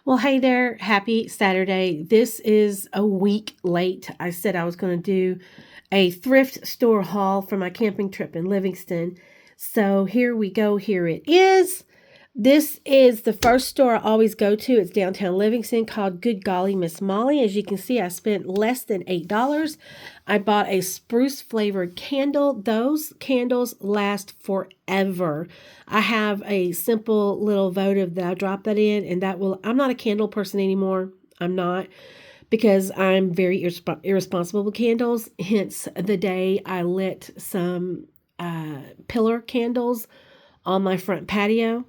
Well, hey there. Happy Saturday. This is a week late. I said I was going to do a thrift store haul for my camping trip in Livingston. So here we go. Here it is. This is the first store I always go to. It's downtown Livingston called Good Golly Miss Molly. As you can see, I spent less than $8. I bought a spruce flavored candle. Those candles last forever. I have a simple little votive that I drop that in, and I'm not a candle person anymore. I'm not because I'm very irresponsible with candles. Hence the day I lit some pillar candles on my front patio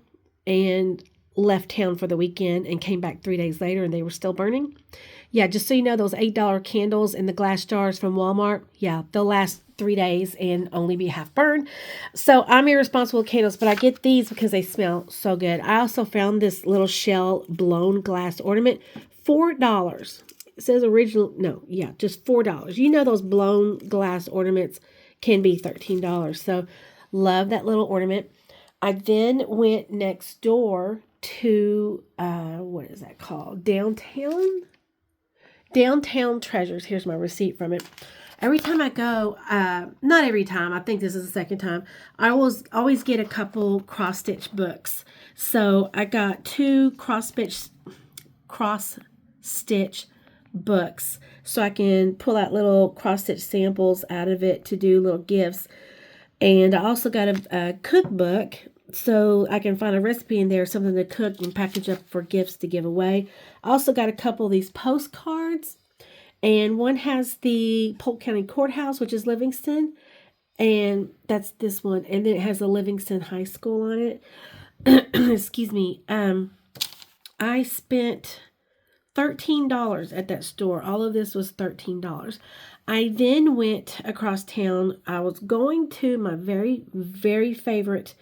and left town for the weekend and came back 3 days later and they were still burning. Yeah, just so you know, those $8 candles in the glass jars from Walmart, yeah, they'll last 3 days and only be half burned. So I'm irresponsible with candles, but I get these because they smell so good. I also found this little shell blown glass ornament, $4. It says original, no, yeah, just $4. You know those blown glass ornaments can be $13. So love that little ornament. I then went next door to, what is that called? Downtown Treasures. Here's my receipt from it. Every time I go, not every time, I think this is the second time, I always get a couple cross-stitch books. So I got two cross-stitch books so I can pull out little cross-stitch samples out of it to do little gifts. And I also got a cookbook so I can find a recipe in there, something to cook and package up for gifts to give away. I also got a couple of these postcards, and one has the Polk County Courthouse, which is Livingston, and that's this one. And then it has the Livingston High School on it. Excuse me. I spent $13 at that store. All of this was $13. I then went across town. I was going to my very, very favorite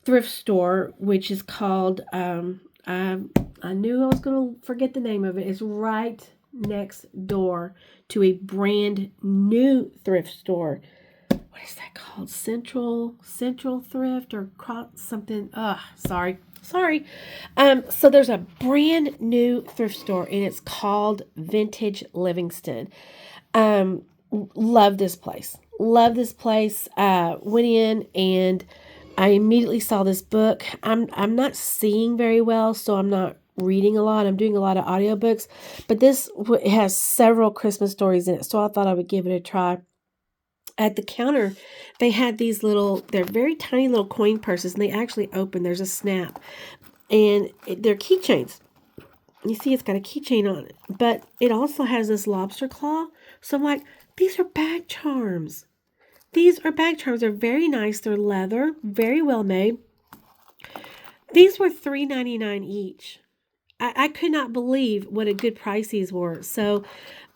thrift store, which is called, I knew I was going to forget the name of it. It's right next door to a brand new thrift store. What is that called? Central Thrift or something. Sorry. So there's a brand new thrift store and it's called Vintage Livingston. Love this place. Went in and I immediately saw this book. I'm not seeing very well, so I'm not reading a lot. I'm doing a lot of audiobooks, but this has several Christmas stories in it, so I thought I would give it a try. At the counter, they had they're very tiny little coin purses, and they actually open. There's a snap, and they're keychains. You see it's got a keychain on it, but it also has this lobster claw. So I'm like, these are bag charms. They're very nice. They're leather, very well made. These were $3.99 each. I could not believe what a good price these were. So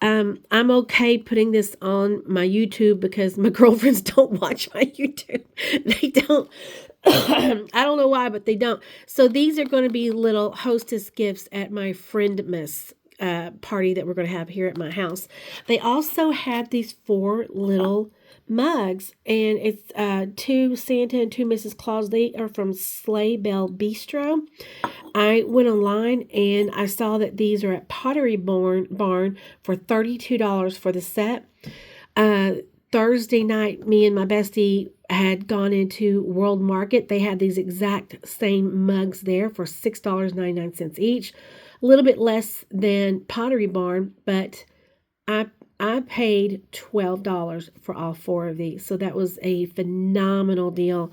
I'm okay putting this on my YouTube because my girlfriends don't watch my YouTube. They don't. I don't know why, but they don't. So these are going to be little hostess gifts at my Friendmas party that we're going to have here at my house. They also had these 4 little mugs, and it's 2 Santa and 2 Mrs. Claus. They are from Sleigh Bell Bistro. I went online and I saw that these are at Pottery Barn for $32 for the set. Thursday night, me and my bestie had gone into World Market. They had these exact same mugs there for $6.99 each. A little bit less than Pottery Barn, but I paid $12 for all 4 of these. So that was a phenomenal deal.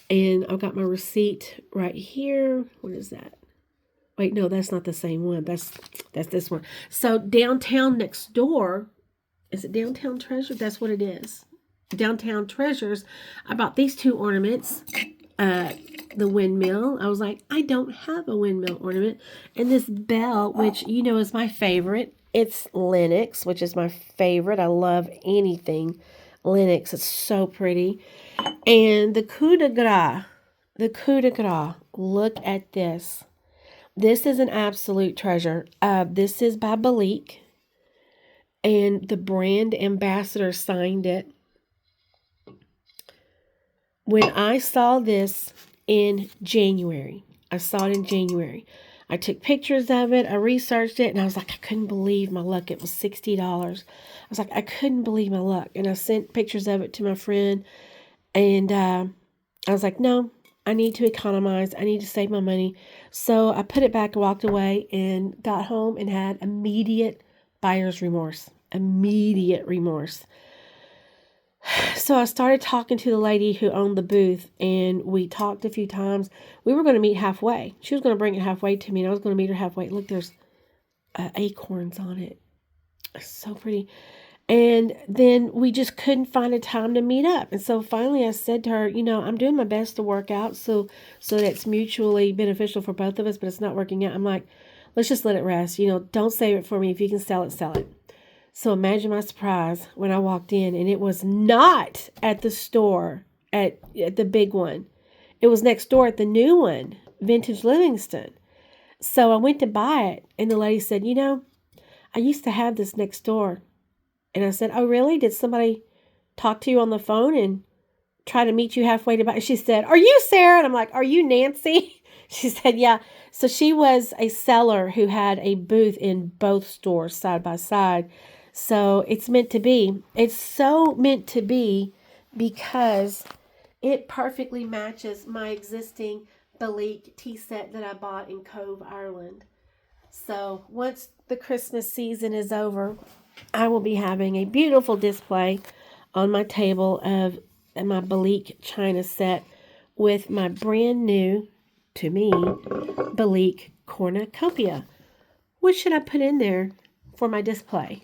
And I've got my receipt right here. What is that? Wait, no, that's not the same one. That's this one. So downtown next door, is it Downtown Treasure? That's what it is. Downtown Treasures. I bought these 2 ornaments. The windmill. I was like, I don't have a windmill ornament. And this bell, which you know is my favorite. It's Lenox, which is my favorite. I love anything Lenox. It's so pretty. And the coup de grace. Look at this. This is an absolute treasure. This is by Balik. And the brand ambassador signed it. When I saw this in January, I took pictures of it. I researched it, and I was like, I couldn't believe my luck. It was $60. I was like, I couldn't believe my luck. And I sent pictures of it to my friend, and I was like, no, I need to economize. I need to save my money. So I put it back, walked away, and got home and had immediate buyer's remorse. Immediate remorse. So I started talking to the lady who owned the booth, and we talked a few times. We were going to meet halfway. She was going to bring it halfway to me, and I was going to meet her halfway. Look, there's acorns on it. It's so pretty. And then we just couldn't find a time to meet up. And so finally I said to her, I'm doing my best to work out so that it's mutually beneficial for both of us, but it's not working out. I'm like, let's just let it rest. Don't save it for me. If you can sell it, sell it. So imagine my surprise when I walked in, and it was not at the store, at the big one. It was next door at the new one, Vintage Livingston. So I went to buy it, and the lady said, I used to have this next door. And I said, oh, really? Did somebody talk to you on the phone and try to meet you halfway to buy? She said, are you Sarah? And I'm like, are you Nancy? She said, yeah. So she was a seller who had a booth in both stores side by side. So it's meant to be. It's so meant to be because it perfectly matches my existing Belique tea set that I bought in Cove, Ireland. So once the Christmas season is over, I will be having a beautiful display on my table of my Belique china set with my brand new, to me, Belique cornucopia. What should I put in there for my display?